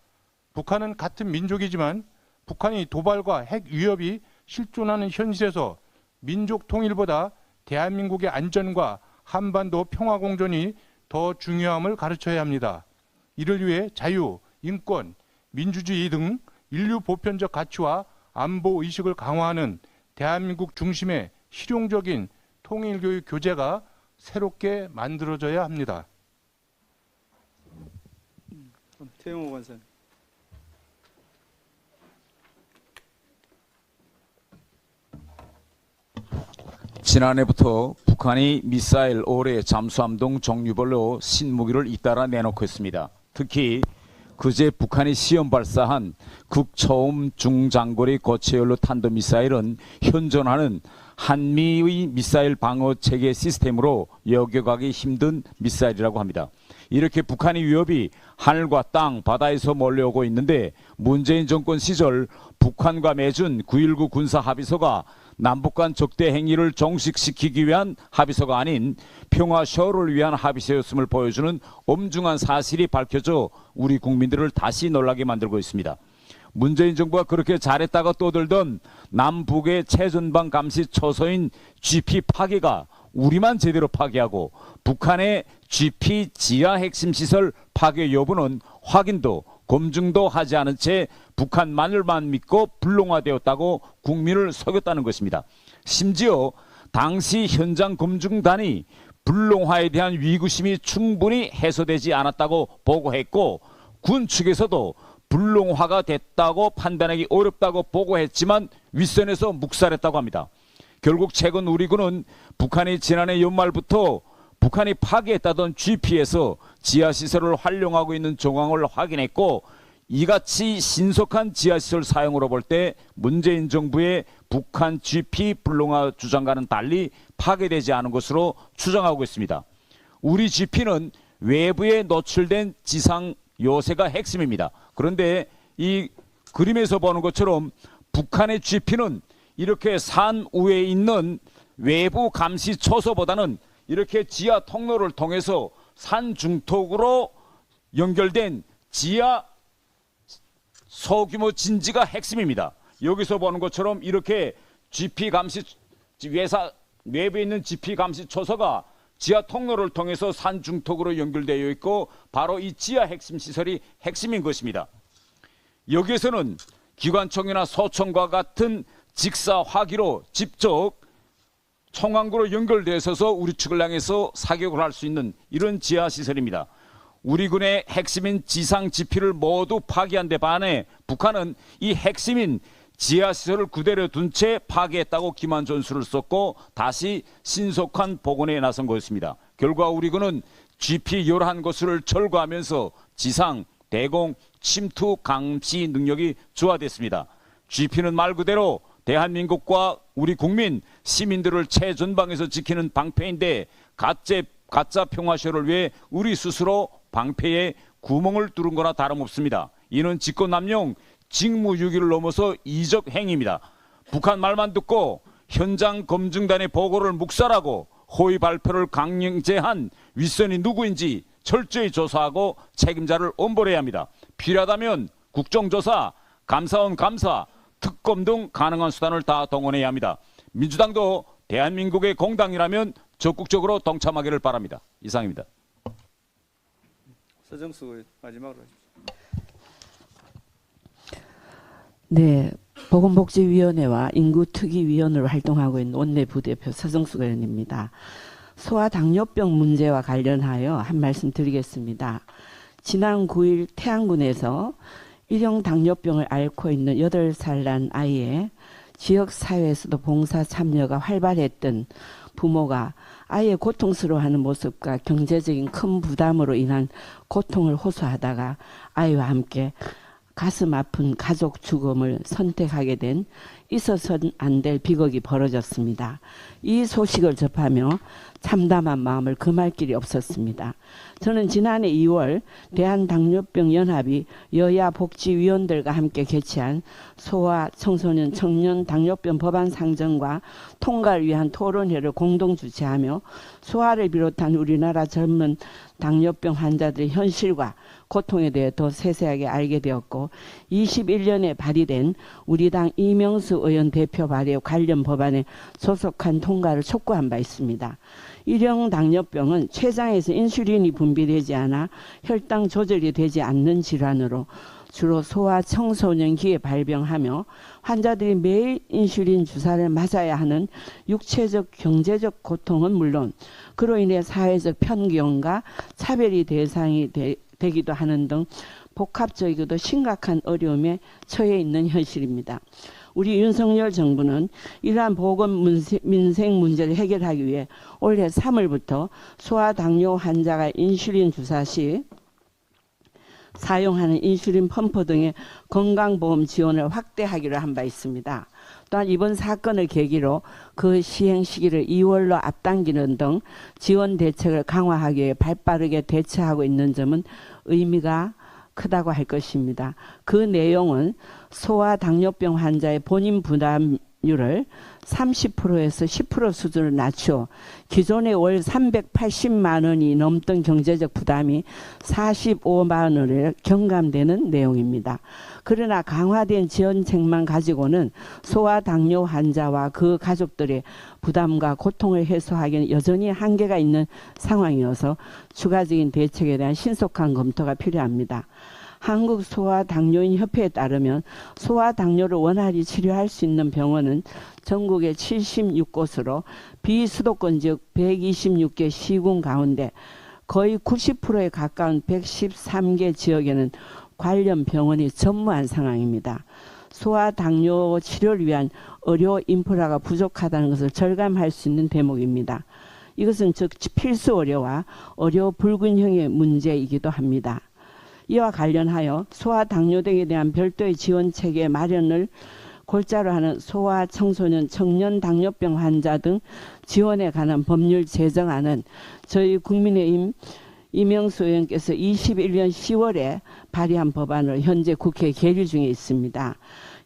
북한은 같은 민족이지만 북한이 도발과 핵 위협이 실존하는 현실에서 민족 통일보다 대한민국의 안전과 한반도 평화 공존이 더 중요함을 가르쳐야 합니다. 이를 위해 자유, 인권, 민주주의 등 인류 보편적 가치와 안보 의식을 강화하는 대한민국 중심의 실용적인 통일교육 교재가 새롭게 만들어져야 합니다. 태영호 관사님. 지난해부터 북한이 미사일 오래 잠수함 등 종류별로 신무기를 잇따라 내놓고 있습니다. 특히 그제 북한이 시험 발사한 극초음 중장거리 고체연료 탄도미사일은 현존하는 한미의 미사일 방어 체계 시스템으로 여겨가기 힘든 미사일이라고 합니다. 이렇게 북한의 위협이 하늘과 땅, 바다에서 몰려오고 있는데 문재인 정권 시절 북한과 맺은 9.19 군사합의서가 남북 간 적대 행위를 종식시키기 위한 합의서가 아닌 평화 쇼를 위한 합의서였음을 보여주는 엄중한 사실이 밝혀져 우리 국민들을 다시 놀라게 만들고 있습니다. 문재인 정부가 그렇게 잘했다가 떠들던 남북의 최전방 감시 초소인 GP 파괴가 우리만 제대로 파괴하고 북한의 GP 지하 핵심 시설 파괴 여부는 확인도 검증도 하지 않은 채 북한만을만 믿고 불능화되었다고 국민을 속였다는 것입니다. 심지어 당시 현장 검증단이 불능화에 대한 위구심이 충분히 해소되지 않았다고 보고했고 군 측에서도 불능화가 됐다고 판단하기 어렵다고 보고했지만 윗선에서 묵살했다고 합니다. 결국 최근 우리 군은 북한이 지난해 연말부터 북한이 파괴했다던 GP에서 지하시설을 활용하고 있는 정황을 확인했고 이같이 신속한 지하시설 사용으로 볼 때 문재인 정부의 북한 GP 불능화 주장과는 달리 파괴되지 않은 것으로 추정하고 있습니다. 우리 GP는 외부에 노출된 지상 요새가 핵심입니다. 그런데 이 그림에서 보는 것처럼 북한의 GP는 이렇게 산 위에 있는 외부 감시 초소보다는 이렇게 지하 통로를 통해서 산 중턱으로 연결된 지하 소규모 진지가 핵심입니다. 여기서 보는 것처럼 이렇게 GP 감시 외부에 있는 GP 감시 초소가 지하 통로를 통해서 산 중턱으로 연결되어 있고 바로 이 지하 핵심 시설이 핵심인 것입니다. 여기에서는 기관총이나 소총과 같은 직사 화기로 직접 청왕구로 연결되어 있어서 우리 측을 향해서 사격을 할 수 있는 이런 지하 시설입니다. 우리 군의 핵심인 지상 GP를 모두 파괴한 데 반해 북한은 이 핵심인 지하 시설을 그대로 둔 채 파괴했다고 기만 전술을 썼고 다시 신속한 복원에 나선 것입니다. 결과 우리 군은 GP 11곳을 철거하면서 지상, 대공, 침투, 감시 능력이 조화됐습니다. GP는 말 그대로 대한민국과 우리 국민, 시민들을 최전방에서 지키는 방패인데 가짜 평화쇼를 위해 우리 스스로 방패에 구멍을 뚫은 거나 다름없습니다. 이는 직권남용, 직무유기를 넘어서 이적 행위입니다. 북한 말만 듣고 현장 검증단의 보고를 묵살하고 허위 발표를 강령제한 윗선이 누구인지 철저히 조사하고 책임자를 엄벌해야 합니다. 필요하다면 국정조사, 감사원 감사, 특검 등 가능한 수단을 다 동원해야 합니다. 민주당도 대한민국의 공당이라면 적극적으로 동참하기를 바랍니다. 이상입니다. 서정수 의원 마지막으로 하십시오. 네, 보건복지위원회와 인구특위위원으로 활동하고 있는 원내 부대표 서정수 의원입니다. 소아당뇨병 문제와 관련하여 한 말씀 드리겠습니다. 지난 9일 태안군에서 일형 당뇨병을 앓고 있는 8살 난 아이의 지역사회에서도 봉사 참여가 활발했던 부모가 아이의 고통스러워하는 모습과 경제적인 큰 부담으로 인한 고통을 호소하다가 아이와 함께 가슴 아픈 가족 죽음을 선택하게 된 있어서는 안 될 비극이 벌어졌습니다. 이 소식을 접하며 참담한 마음을 금할 길이 없었습니다. 저는 지난해 2월 대한당뇨병연합이 여야 복지위원들과 함께 개최한 소아 청소년 청년 당뇨병 법안 상정과 통과를 위한 토론회를 공동 주최하며 소아를 비롯한 우리나라 젊은 당뇨병 환자들의 현실과 고통에 대해 더 세세하게 알게 되었고 21년에 발의된 우리 당 이명수 의원 대표 발의 관련 법안에 소속한 통과를 촉구한 바 있습니다. 일형 당뇨병은 췌장에서 인슐린이 분비되지 않아 혈당 조절이 되지 않는 질환으로 주로 소아 청소년기에 발병하며 환자들이 매일 인슐린 주사를 맞아야 하는 육체적 경제적 고통은 물론 그로 인해 사회적 편견과 차별이 대상이 되기도 하는 등 복합적이고도 심각한 어려움에 처해 있는 현실입니다. 우리 윤석열 정부는 이러한 보건 민생 문제를 해결하기 위해 올해 3월부터 소아당뇨 환자가 인슐린 주사 시 사용하는 인슐린 펌프 등의 건강보험 지원을 확대하기로 한 바 있습니다. 또한 이번 사건을 계기로 그 시행 시기를 2월로 앞당기는 등 지원 대책을 강화하기 위해 발빠르게 대처하고 있는 점은 의미가 크다고 할 것입니다. 그 내용은 소아 당뇨병 환자의 본인 부담률을 30%에서 10% 수준으로 낮춰 기존의 월 380만 원이 넘던 경제적 부담이 45만 원에 경감되는 내용입니다. 그러나 강화된 지원책만 가지고는 소아 당뇨 환자와 그 가족들의 부담과 고통을 해소하기는 여전히 한계가 있는 상황이어서 추가적인 대책에 대한 신속한 검토가 필요합니다. 한국소아당뇨인협회에 따르면 소아당뇨를 원활히 치료할 수 있는 병원은 전국에 76곳으로 비수도권 지역 126개 시군 가운데 거의 90%에 가까운 113개 지역에는 관련 병원이 전무한 상황입니다. 소아당뇨 치료를 위한 의료 인프라가 부족하다는 것을 절감할 수 있는 대목입니다. 이것은 즉 필수 의료와 의료 불균형의 문제이기도 합니다. 이와 관련하여 소아 당뇨 등에 대한 별도의 지원 체계 마련을 골자로 하는 소아 청소년 청년 당뇨병 환자 등 지원에 관한 법률 제정안은 저희 국민의힘 이명수 의원께서 21년 10월에 발의한 법안을 현재 국회에 계류 중에 있습니다.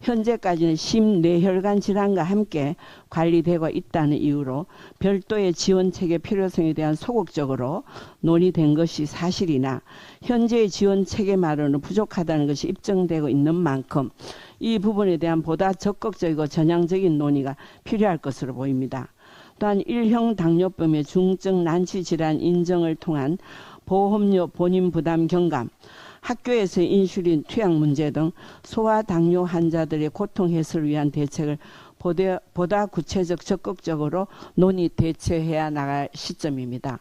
현재까지는 심뇌혈관 질환과 함께 관리되고 있다는 이유로 별도의 지원체계 필요성에 대한 소극적으로 논의된 것이 사실이나 현재의 지원체계 마련은 부족하다는 것이 입증되고 있는 만큼 이 부분에 대한 보다 적극적이고 전향적인 논의가 필요할 것으로 보입니다. 또한 1형 당뇨병의 중증 난치 질환 인정을 통한 보험료 본인 부담 경감, 학교에서의 인슐린 투약 문제 등 소아 당뇨 환자들의 고통 해소를 위한 대책을 보다 구체적 적극적으로 논의 대처해야 나갈 시점입니다.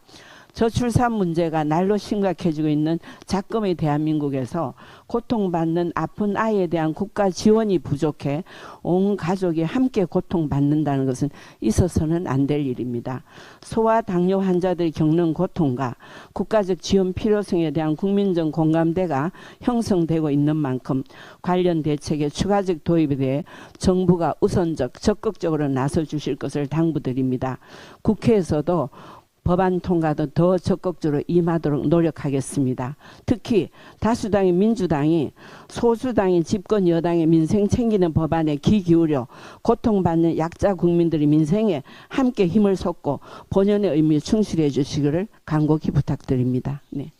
저출산 문제가 날로 심각해지고 있는 작금의 대한민국에서 고통받는 아픈 아이에 대한 국가 지원이 부족해 온 가족이 함께 고통받는다는 것은 있어서는 안 될 일입니다. 소아 당뇨 환자들이 겪는 고통과 국가적 지원 필요성에 대한 국민적 공감대가 형성되고 있는 만큼 관련 대책의 추가적 도입에 대해 정부가 우선적 적극적으로 나서 주실 것을 당부드립니다. 국회에서도 법안 통과도 더 적극적으로 임하도록 노력하겠습니다. 특히 다수당인 민주당이 소수당인 집권 여당의 민생 챙기는 법안에 귀 기울여 고통받는 약자 국민들의 민생에 함께 힘을 쏟고 본연의 의미에 충실해 주시기를 간곡히 부탁드립니다. 네.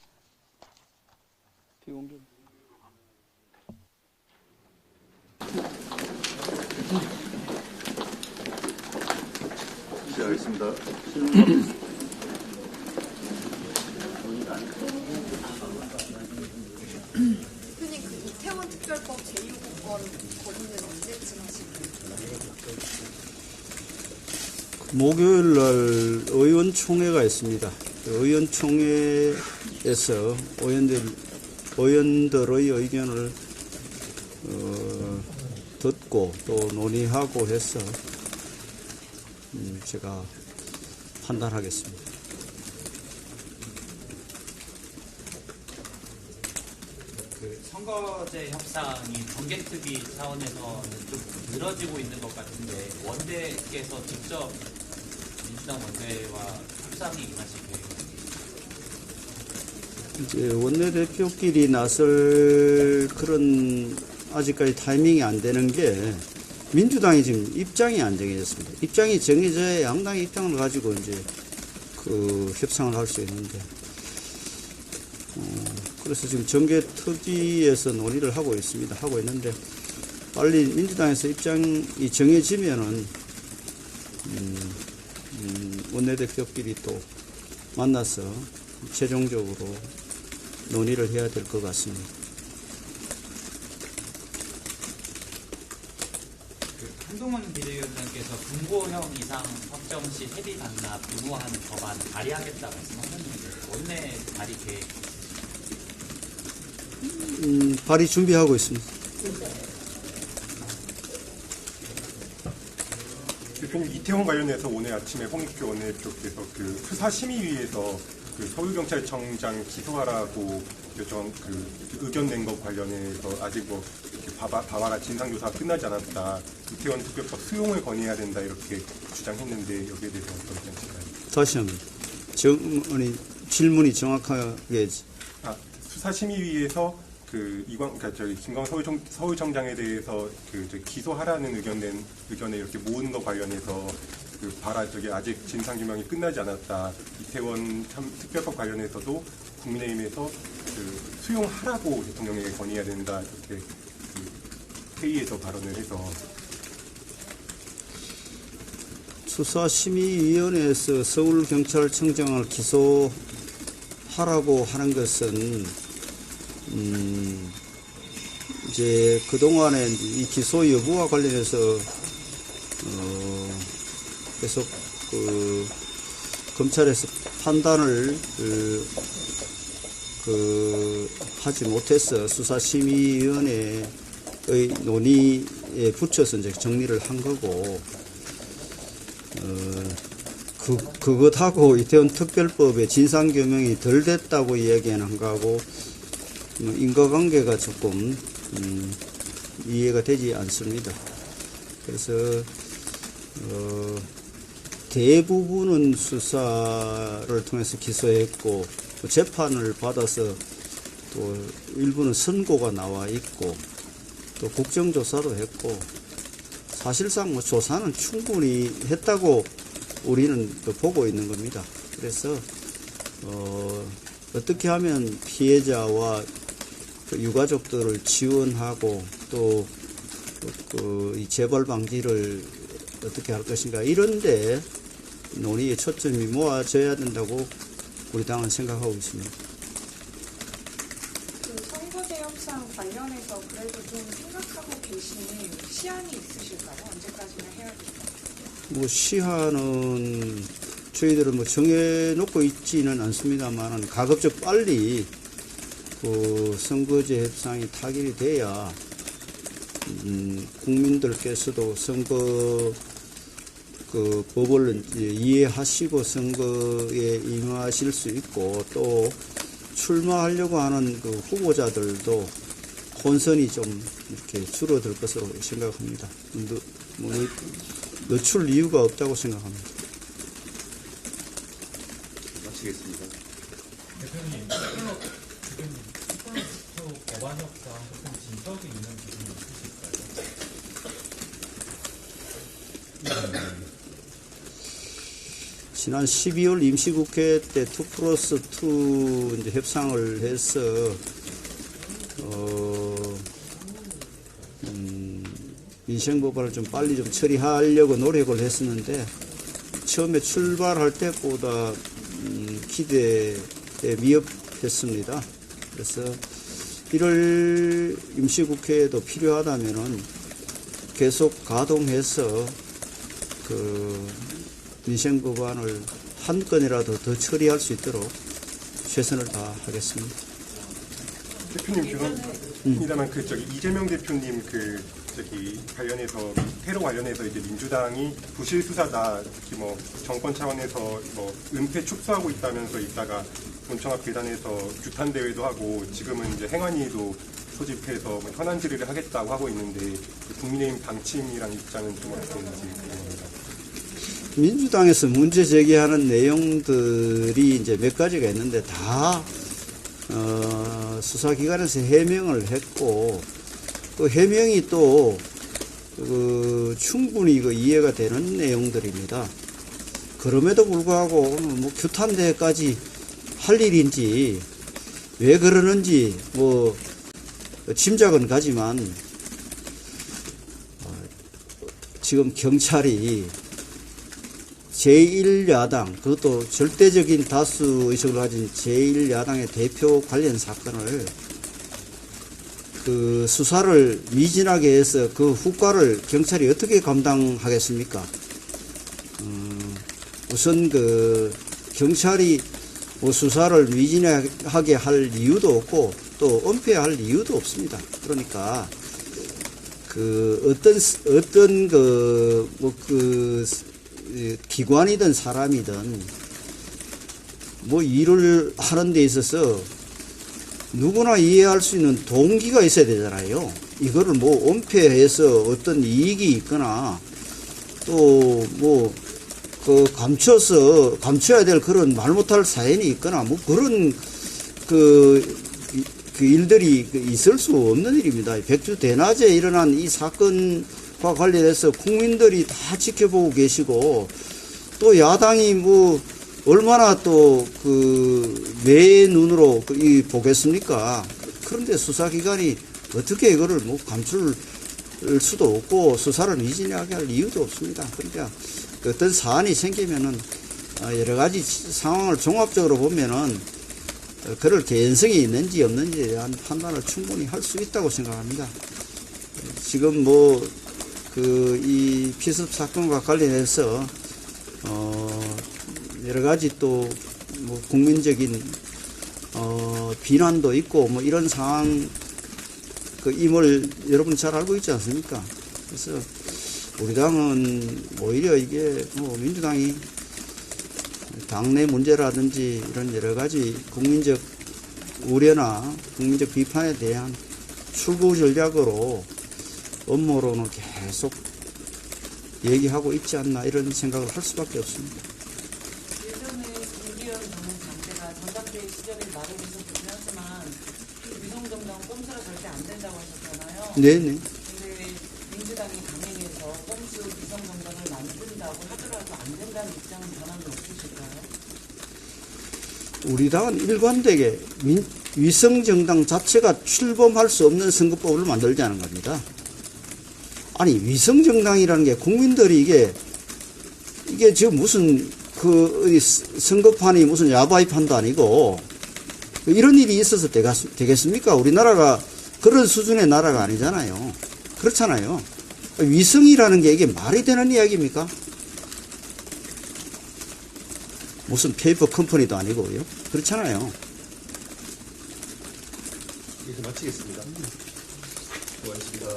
네, 알겠습니다. 대표님, 그 이태원 특별법 제6호권 건의는 언제쯤 하실까요? 목요일 날 의원총회가 있습니다. 의원총회에서 의원들의 의견을 듣고 또 논의하고 해서 제가 판단하겠습니다. 선거제 협상이 정개특위 차원에서는 좀 늘어지고 있는 것 같은데 원대께서 직접 민주당 원대와 협상이 임하실 계획입니다. 이제 원내대표끼리 나설 그런 아직까지 타이밍이 안 되는 게 민주당이 지금 입장이 안 정해졌습니다. 입장이 정해져야 양당의 입장을 가지고 이제 그 협상을 할 수 있는데 그래서 지금 정개특위에서 논의를 하고 있습니다. 하고 있는데 빨리 민주당에서 입장이 정해지면은 원내대표끼리 또 만나서 최종적으로 논의를 해야 될 것 같습니다. 한동훈 비대위원장께서 금고형 이상 확정 시 세비 반납 의무화한 법안 발의하겠다 말씀하셨는데 원내 발의 계획 있으십니까? 발의 준비하고 있습니다. 대표님, 이태원 관련해서 오늘 아침에 홍익표 원내대표께서 그 수사심의위에서 그 서울경찰청장 기소하라고 의견 낸 것 관련해서 아직 뭐 이렇게 바와라 진상조사가 끝나지 않았다, 이태원 특별법 수용을 건의해야 된다 이렇게 주장했는데 여기에 대해서 어떤 생각인가요? 다시 한번 질문이 정확하게. 수사심의위에서 그 그러니까 김광 서울청장에 대해서 기소하라는 의견에 이렇게 모은 것 관련해서 아직 진상규명이 끝나지 않았다, 이태원 특별법 관련해서도 국민의힘에서 수용하라고 대통령에게 건의해야 된다 이렇게 회의에서 발언을 해서. 수사심의위원회에서 서울경찰청장을 기소하라고 하는 것은 이제 그동안에 이 기소 여부와 관련해서 계속 검찰에서 판단을 하지 못해서 수사심의위원회의 논의에 붙여서 이제 정리를 한 거고, 그것하고 이태원 특별법의 진상규명이 덜 됐다고 이야기하는 거하고 인과관계가 조금 이해가 되지 않습니다. 그래서 대부분은 수사를 통해서 기소했고, 재판을 받아서 또 일부는 선고가 나와 있고, 또 국정조사도 했고, 사실상 뭐 조사는 충분히 했다고 우리는 보고 있는 겁니다. 그래서 어떻게 하면 피해자와 유가족들을 지원하고 또 이 재발 방지를 어떻게 할 것인가, 이런데 논의의 초점이 모아져야 된다고 우리 당은 생각하고 있습니다. 그 선거제 협상 관련해서 그래도 좀 생각하고 계신 시한이 있으실까요? 언제까지나 해야 될까요? 뭐 시한은 저희들은 뭐 정해놓고 있지는 않습니다만, 가급적 빨리 그 선거제 협상이 타결이 돼야 국민들께서도 선거 그 법을 이해하시고 선거에 임하실 수 있고, 또 출마하려고 하는 그 후보자들도 혼선이 좀 이렇게 줄어들 것으로 생각합니다. 늦출 이유가 없다고 생각합니다. 마치겠습니다. 대표님, 법안 협상 조금 진척이 있는 부분이 있으실까요? 지난 12월 임시국회 때 2+2 이제 협상을 해서 민생법안을 좀 빨리 좀 처리하려고 노력을 했었는데, 처음에 출발할 때보다 기대에 미흡했습니다. 그래서 1월 임시국회에도 필요하다면은 계속 가동해서 그 민생법안을 한 건이라도 더 처리할 수 있도록 최선을 다하겠습니다. 대표님, 죄송합니다만 이재명 대표님 관련해서 테러 관련해서 이제 민주당이 부실 수사다, 특히 뭐 정권 차원에서 뭐 은폐 축소하고 있다면서 있다가 본청 앞 계단에서 규탄 대회도 하고, 지금은 이제 행안위도 소집해서 뭐 현안 질의를 하겠다고 하고 있는데, 국민의힘 방침이랑 입장은 좀 어떻게 되는지 궁금합니다. 민주당에서 문제 제기하는 내용들이 이제 몇 가지가 있는데 다 수사기관에서 해명을 했고, 그 해명이 또 충분히 이해가 되는 내용들입니다. 그럼에도 불구하고 뭐 규탄대회까지 할 일인지 왜 그러는지 뭐 짐작은 가지만, 지금 경찰이 제1야당, 그것도 절대적인 다수 의석을 가진 제1야당의 대표 관련 사건을 그 수사를 미진하게 해서 그 후과를 경찰이 어떻게 감당하겠습니까? 우선 그 경찰이 뭐 수사를 미진하게 할 이유도 없고 또 은폐할 이유도 없습니다. 그러니까 그 어떤 그 뭐 그 기관이든 사람이든 뭐 일을 하는 데 있어서 누구나 이해할 수 있는 동기가 있어야 되잖아요. 이거를 뭐 은폐해서 어떤 이익이 있거나 또 뭐 그 감춰야 될 그런 말 못할 사연이 있거나 뭐 그런 그 일들이 있을 수 없는 일입니다. 백주 대낮에 일어난 이 사건과 관련해서 국민들이 다 지켜보고 계시고 또 야당이 뭐 얼마나 또 그 내 눈으로 보겠습니까? 그런데 수사기관이 어떻게 이거를 뭐 감출 수도 없고 수사를 미진하게 할 이유도 없습니다. 그러니까 어떤 사안이 생기면은 여러 가지 상황을 종합적으로 보면은 그럴 개연성이 있는지 없는지에 대한 판단을 충분히 할 수 있다고 생각합니다. 지금 뭐 그 이 피습 사건과 관련해서 여러 가지 또 뭐 국민적인 비난도 있고 뭐 이런 상황 임을 여러분 잘 알고 있지 않습니까? 그래서 우리 당은 오히려 이게 뭐 민주당이 당내 문제라든지 이런 여러 가지 국민적 우려나 국민적 비판에 대한 출구 전략으로 업무로는 계속 얘기하고 있지 않나 이런 생각을 할 수밖에 없습니다. 예전에 김기현 장대가 전당대회 시절에 말을 있었긴 하지만 위성정당은 꼼수라 절대 안 된다고 하셨잖아요. 네네. 근데 민주당이 강행해서 꼼수 위성정당을 만든다고 하더라도 안 된다는 입장은 변함이 없으실까요? 우리 당은 일관되게 위성정당 자체가 출범할 수 없는 선거법을 만들자는 겁니다. 아니 위성정당이라는 게 국민들이 이게 지금 무슨 그 선거판이 무슨 야바이판도 아니고 이런 일이 있어서 되겠습니까? 우리나라가 그런 수준의 나라가 아니잖아요. 그렇잖아요. 위성이라는 게 이게 말이 되는 이야기입니까? 무슨 페이퍼 컴퍼니도 아니고요. 그렇잖아요. 이제 마치겠습니다. 고맙습니다.